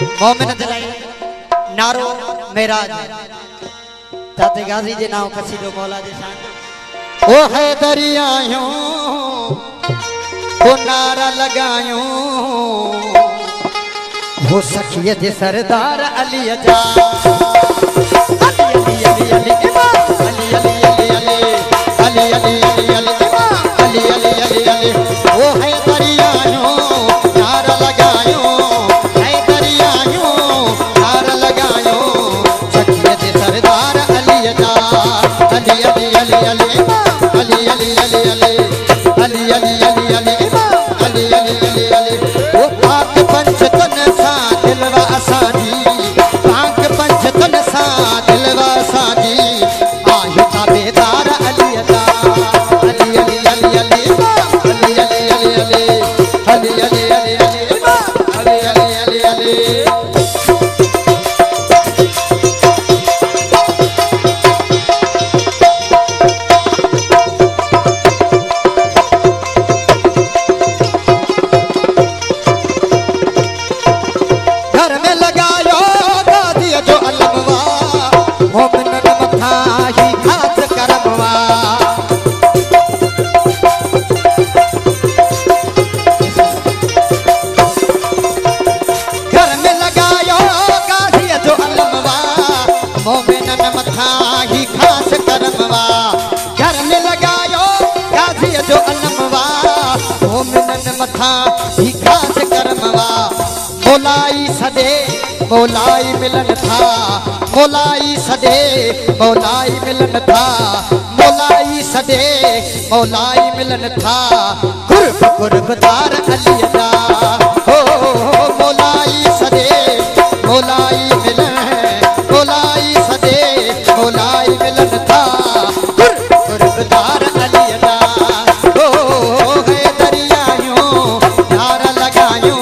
मोमिन दिलाई नारो मेराज ताते गाजी जे नाव कसीदो मौला जे शान ओ है दरियायो ओ नारा लगायो वो सखियत सरदार अली अजा अली अली अली अली अली अली अली अली अली अली अली अली अली अली वो है दरियायो नारा लगायो है दरियायो नारा लगायो सखियत सरदार अली अजा अली अली अली अली अली अली अली अली अली अली अली अली अली अली अली अली वो पाक पंचतन सा दिलवा असादी पाक पंचतन सा दिलवा असादी आयु का बेदार अली अदा अली अली अली अली अली अली अली अली अली अली अली अली अली अली अली मोलाई सदे मोलाई मिलन था मोलाई सदे मोलाई मिलन था मोलाई सदे मोलाई मिलन था कुर्ब कुर्बदार अली अदा हो मोलाई सदे मोलाई मिलन मोलाई सदे मोलाई मिलन था कुर्ब कुर्बदार अली अदा हो है दरियायो नारा लगायो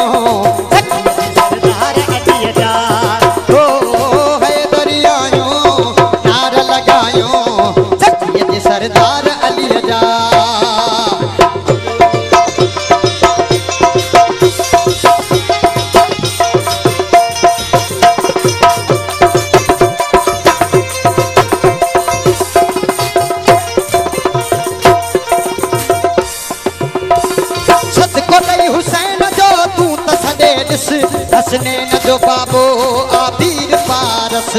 सरदार अली अजा सदको नहीं हुसैन जो तू तसदे दिस हसने न जो बाबो आबीर पारस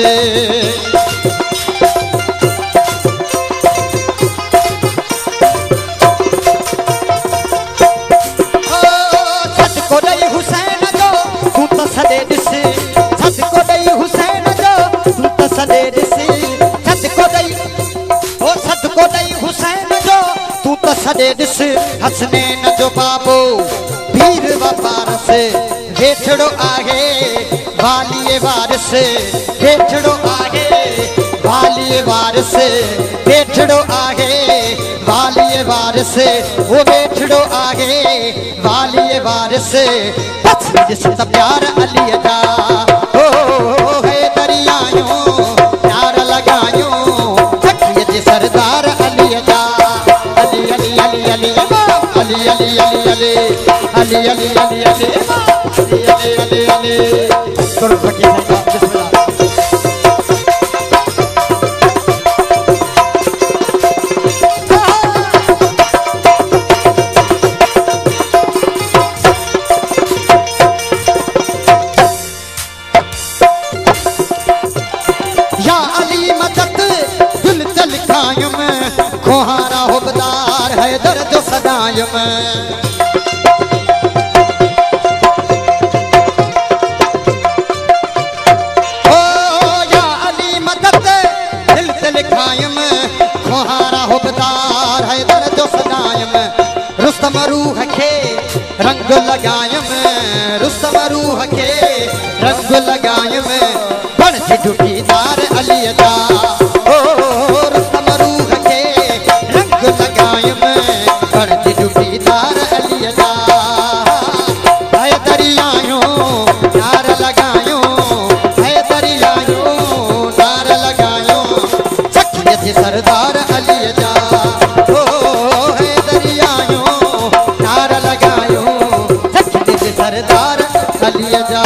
हसने न जो बाबो पीर वारस हेठड़ो आगे वालिए वारस हेठड़ो आगे वालिए वारस हेठड़ो आगे वालिए वारस वो हेठड़ो आगे वालिए वारस जिसका प्यार अली अदा हो है दरियायो प्यार लगायो सखियत सरदार अली अदा अली अली अली अली अली अली अली अली अली अली अली अली अली अली अली करो फकीर साहब बिस्मिल्लाह या अली मदद दिल चल कायम खोहारा होबदार है दर्द सदायम ओ या अली मदद दिल चल कायम खोहारा होबदार है दर्द सदायम रुस्तम रूह के रंग लगायम रुस्तम रूह के रंग लगायम बन डुबीदार अली अदा ओ रुस्तम रूह के रंग लगायम बन डुबीदार अली अदा है दरियायो नार लगायो है दरियायो नार लगायो सखियत सरदार अली अदा ओ है दरियायो नार लगायो सखियत सरदार अली अदा